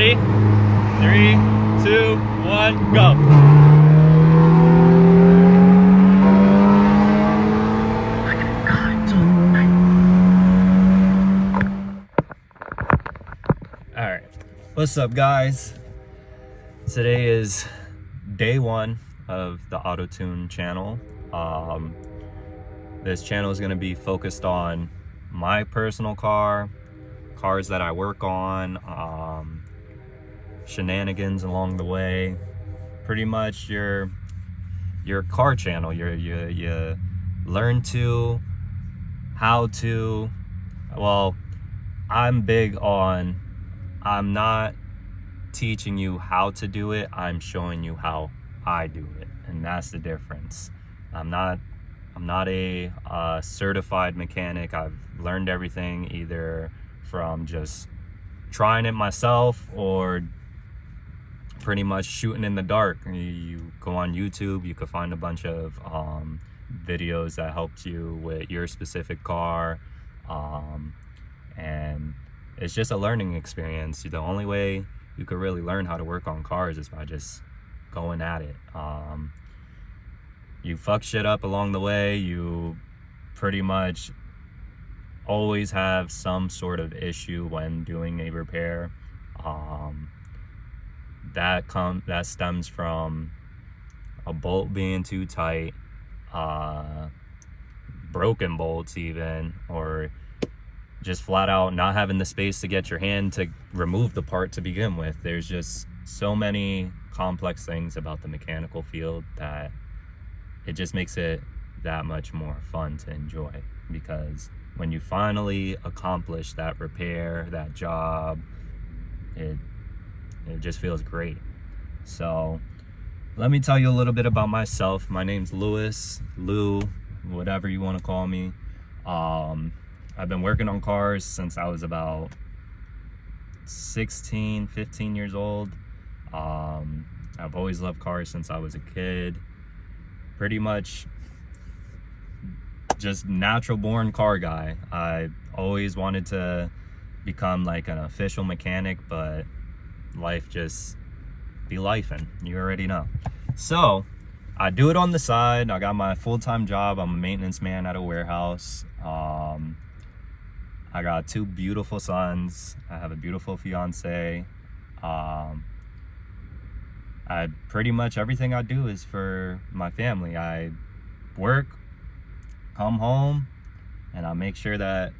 Ready? 3, 2, 1, go. Alright, what's up guys? Today is day 1 of the autotune channel. This channel is going to be focused on my personal cars that I work on, shenanigans along the way. Pretty much your car channel. You learn to, how to. Well, I'm big on, I'm not teaching you how to do it, I'm showing you how I do it, and that's the difference. I'm not a certified mechanic. I've learned everything either from just trying it myself or pretty much shooting in the dark. You go on YouTube, you can find a bunch of videos that helps you with your specific car, and it's just a learning experience. The only way you could really learn how to work on cars is by just going at it. You fuck shit up along the way, you pretty much always have some sort of issue when doing a repair. That stems from a bolt being too tight, broken bolts even, or just flat out not having the space to get your hand to remove the part to begin with. There's just so many complex things about the mechanical field that it just makes it that much more fun to enjoy, because when you finally accomplish that repair, that job, it just feels great. So let me tell you a little bit about myself. My name's Lewis, Lou, whatever you want to call me. I've been working on cars since I was about 16, 15 years old. I've always loved cars since I was a kid. Pretty much just natural born car guy. I always wanted to become like an official mechanic, but life just be lifing. You already know. So I do it on the side. I got my full-time job. I'm a maintenance man at a warehouse. I got 2 beautiful sons. I have a beautiful fiance. I pretty much everything I do is for my family. I work, come home, and I make sure that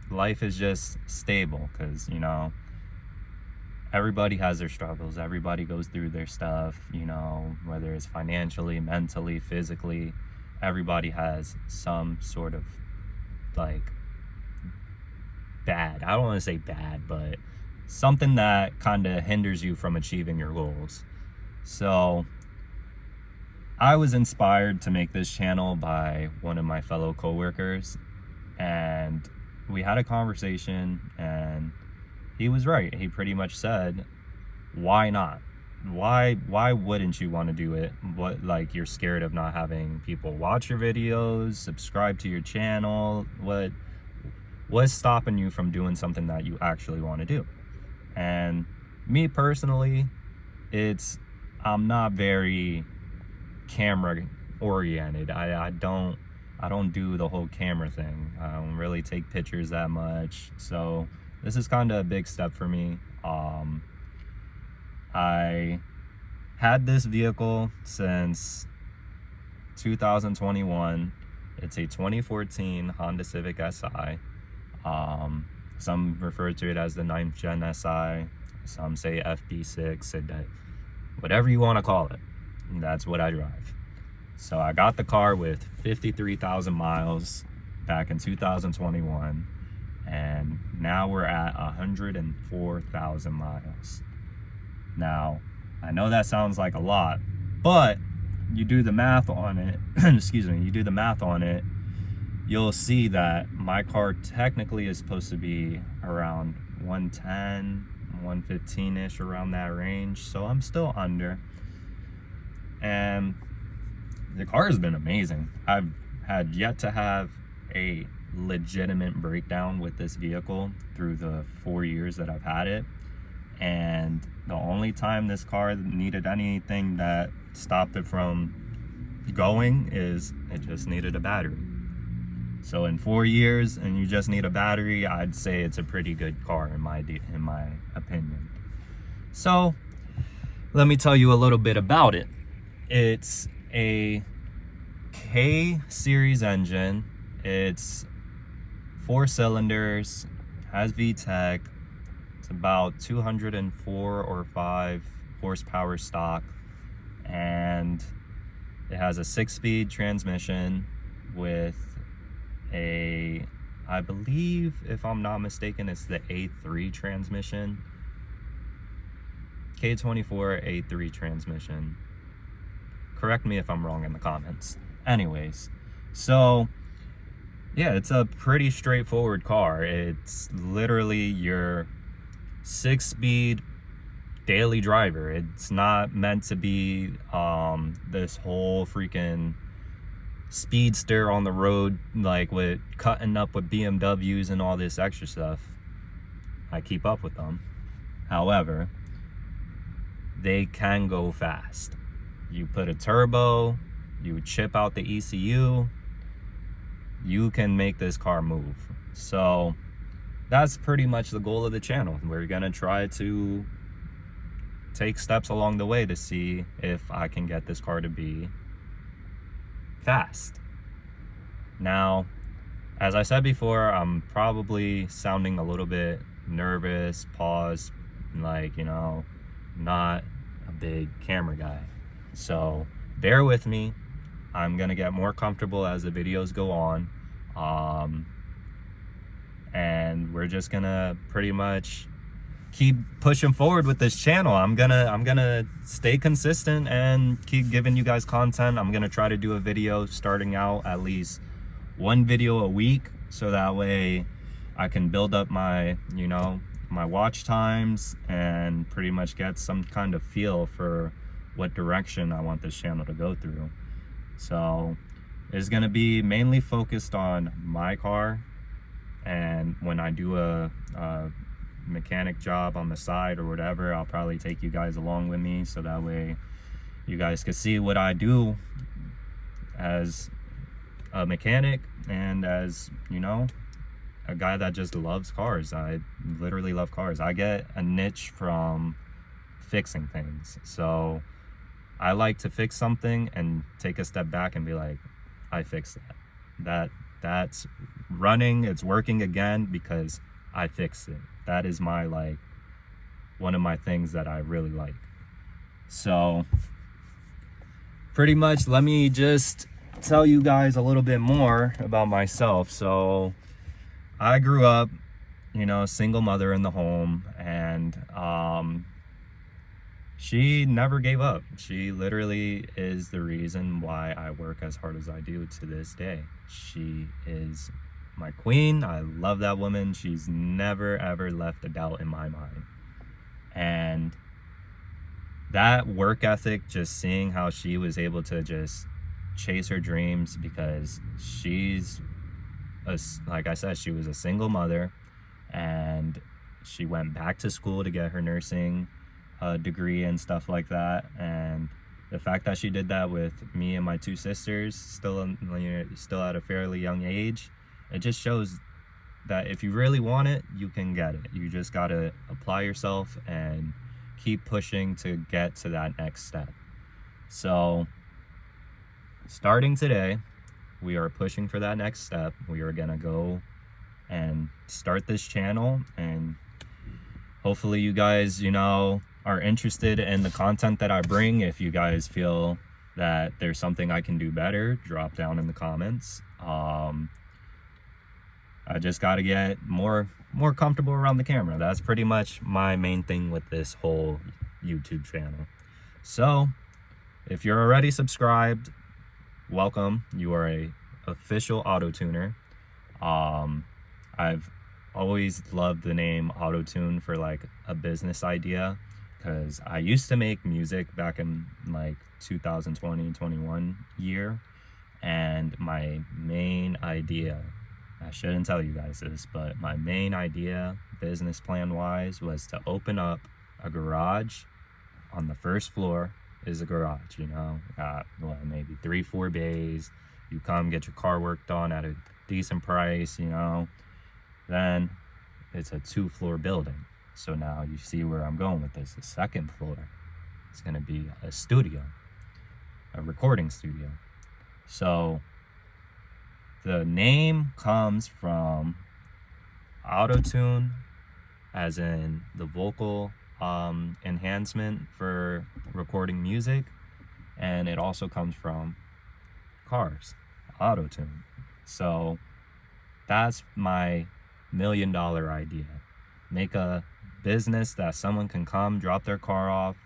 life is just stable, because you know, everybody has their struggles. Everybody goes through their stuff, you know, whether it's financially, mentally, physically. Everybody has some sort of like bad, I don't want to say bad, but something that kind of hinders you from achieving your goals. So I was inspired to make this channel by one of my fellow coworkers, and we had a conversation, and he was right. He pretty much said, why not? Why wouldn't you want to do it? What, like, you're scared of not having people watch your videos, subscribe to your channel? What's stopping you from doing something that you actually want to do? And me personally, I'm not very camera oriented. I don't do the whole camera thing. I don't really take pictures that much. So this is kind of a big step for me. I had this vehicle since 2021. It's a 2014 Honda Civic Si. Some refer to it as the 9th Gen Si. Some say FB6, whatever you want to call it. That's what I drive. So I got the car with 53,000 miles back in 2021, and now we're at 104,000 miles. Now, I know that sounds like a lot, but you do the math on it, excuse me, you do the math on it, you'll see that my car technically is supposed to be around 110, 115-ish, around that range. So I'm still under. And the car has been amazing. I've had yet to have a legitimate breakdown with this vehicle through the 4 years that I've had it. and the only time this car needed anything that stopped it from going is it just needed a battery. So in 4 years and you just need a battery, I'd say it's a pretty good car in my opinion. So let me tell you a little bit about it. It's a K series engine. It's 4 cylinders, has VTEC. It's about 204 or 5 horsepower stock, and it has a 6-speed transmission with a, I believe, if I'm not mistaken, it's the A3 transmission. K24 A3 transmission. Correct me if I'm wrong in the comments. Anyways, so yeah, it's a pretty straightforward car. It's literally your 6-speed daily driver. It's not meant to be this whole freaking speedster on the road, like with cutting up with BMWs and all this extra stuff. I keep up with them. However, they can go fast. You put a turbo, you chip out the ECU, you can make this car move. So that's pretty much the goal of the channel. We're gonna try to take steps along the way to see if I can get this car to be fast. Now, as I said before, I'm probably sounding a little bit nervous, paused, like, you know, not a big camera guy. So bear with me. I'm gonna get more comfortable as the videos go on. And we're just gonna pretty much keep pushing forward with this channel. I'm gonna stay consistent and keep giving you guys content. I'm gonna try to do a video starting out, at least 1 video a week, so that way I can build up my, you know, my watch times and pretty much get some kind of feel for what direction I want this channel to go through. So it's gonna be mainly focused on my car, and when I do a mechanic job on the side or whatever, I'll probably take you guys along with me, so that way you guys can see what I do as a mechanic and as, you know, a guy that just loves cars. I literally love cars. I get a niche from fixing things. So I like to fix something and take a step back and be like, I fixed that. That's running, it's working again because I fixed it. That is my, like, one of my things that I really like. So pretty much, let me just tell you guys a little bit more about myself. So I grew up, you know, single mother in the home, and she never gave up. She literally is the reason why I work as hard as I do to this day. She is my queen. I love that woman. She's never ever left a doubt in my mind. And that work ethic, just seeing how she was able to just chase her dreams, because she's like I said, she was a single mother, and she went back to school to get her nursing degree and stuff like that. And the fact that she did that with me and my 2 sisters, still at a fairly young age, it just shows that if you really want it, you can get it. You just gotta apply yourself and keep pushing to get to that next step. So starting today, we are pushing for that next step. We are gonna go and start this channel, and hopefully you guys, you know, are interested in the content that I bring. If you guys feel that there's something I can do better, drop down in the comments. I just got to get more comfortable around the camera. That's pretty much my main thing with this whole YouTube channel. So if you're already subscribed, welcome. You are a official auto tuner. I've always loved the name autotune for like a business idea, because I used to make music back in like 2020-21 year, and my main idea, I shouldn't tell you guys this, but my main idea business plan wise was to open up a garage. On the first floor is a garage, you know, got maybe 3-4 bays. You come get your car worked on at a decent price, you know. Then it's a 2-floor building. So now you see where I'm going with this. The second floor is going to be a studio, a recording studio. So the name comes from autotune, as in the vocal enhancement for recording music, and it also comes from cars, autotune. So that's my $1 million idea. Make a business that someone can come, drop their car off,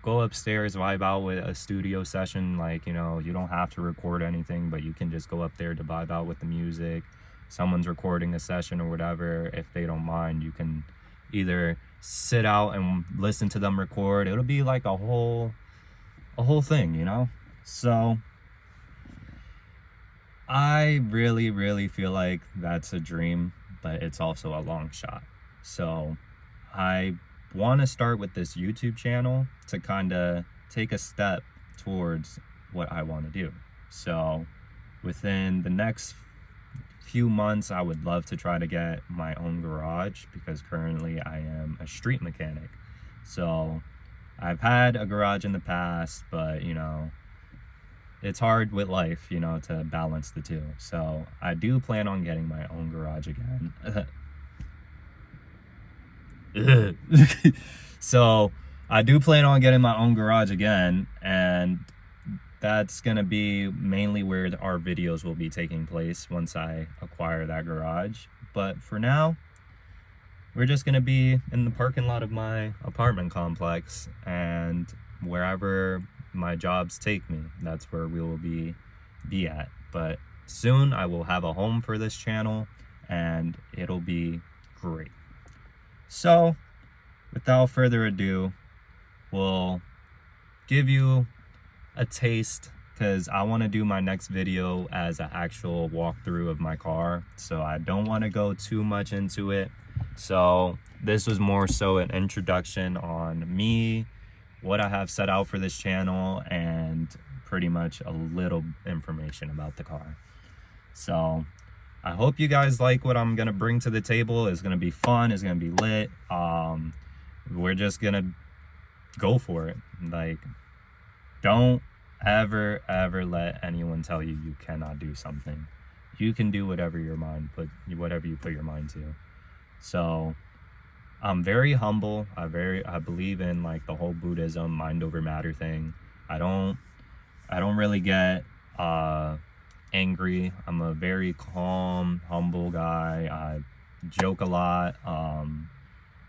go upstairs, vibe out with a studio session. Like, you know, you don't have to record anything, but you can just go up there to vibe out with the music. Someone's recording a session or whatever. If they don't mind, you can either sit out and listen to them record. It'll be like a whole thing, you know? So I really feel like that's a dream, but it's also a long shot. So I want to start with this YouTube channel to kind of take a step towards what I want to do. So within the next few months, I would love to try to get my own garage, because currently I am a street mechanic. So I've had a garage in the past, but you know, it's hard with life, you know, to balance the two. So I do plan on getting my own garage again. So I do plan on getting my own garage again, and that's gonna be mainly where our videos will be taking place once I acquire that garage. But for now, we're just gonna be in the parking lot of my apartment complex, and wherever my jobs take me, that's where we will be at. But soon I will have a home for this channel, and it'll be great. So without further ado, we'll give you a taste, because I want to do my next video as an actual walkthrough of my car, so I don't want to go too much into it. So this was more so an introduction on me, what I have set out for this channel, and pretty much a little information about the car. So I hope you guys like what I'm gonna bring to the table. It's gonna be fun, it's gonna be lit. We're just gonna go for it. Like, don't ever let anyone tell you you cannot do something. You can do whatever you put your mind to. So I'm very humble. I believe in like the whole Buddhism mind over matter thing. I don't really get angry. I'm a very calm, humble guy. I joke a lot. I'm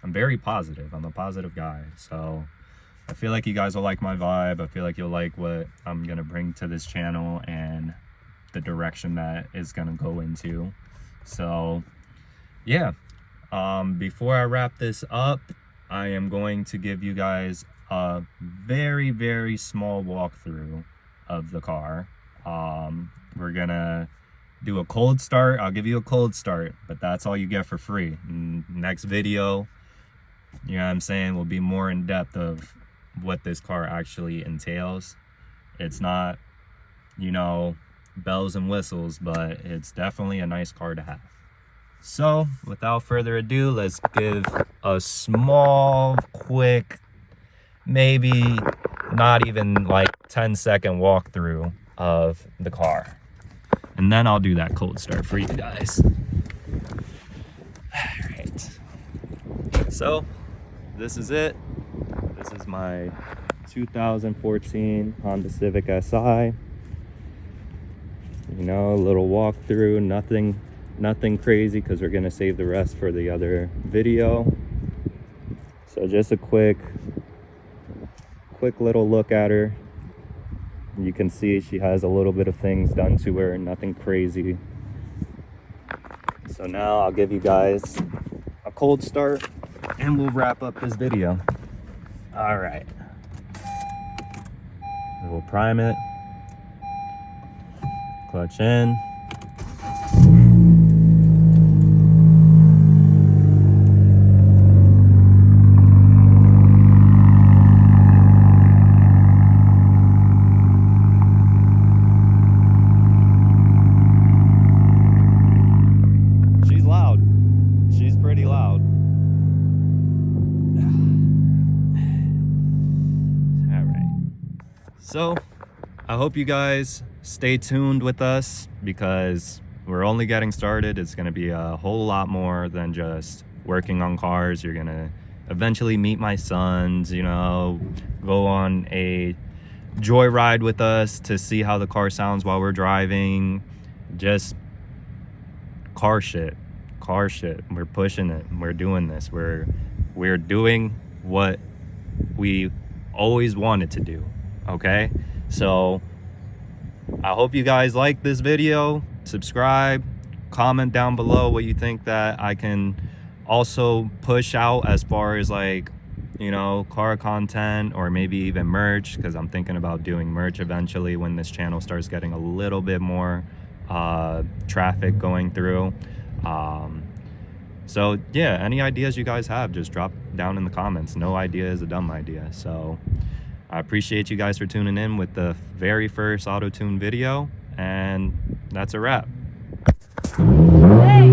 very positive. I'm a positive guy. So I feel like you guys will like my vibe. I feel like you'll like what I'm gonna bring to this channel and the direction that it's gonna go into. So yeah, before I wrap this up, I am going to give you guys a very small walkthrough of the car. We're gonna do a cold start. I'll give you a cold start, but that's all you get for free. Next video, you know what I'm saying, will be more in depth of what this car actually entails. It's not, you know, bells and whistles, but it's definitely a nice car to have. So without further ado, let's give a small, quick, maybe not even like 10-second walkthrough of the car, and then I'll do that cold start for you guys. All right, so this is it. This is my 2014 Honda Civic Si. You know, a little walkthrough, nothing crazy, because we're gonna save the rest for the other video. So just a quick little look at her. You can see she has a little bit of things done to her, nothing crazy. So now I'll give you guys a cold start and we'll wrap up this video. All right, we'll prime it, clutch in. So I hope you guys stay tuned with us, because we're only getting started. It's going to be a whole lot more than just working on cars. You're going to eventually meet my sons, you know, go on a joyride with us to see how the car sounds while we're driving. Just car shit. We're pushing it. We're doing this. We're doing what we always wanted to do. Okay? So I hope you guys like this video. Subscribe, comment down below what you think that I can also push out as far as, like, you know, car content, or maybe even merch, because I'm thinking about doing merch eventually when this channel starts getting a little bit more traffic going through. So yeah, any ideas you guys have, just drop down in the comments. No idea is a dumb idea. So I appreciate you guys for tuning in with the very first auto-tune video, and that's a wrap. Hey.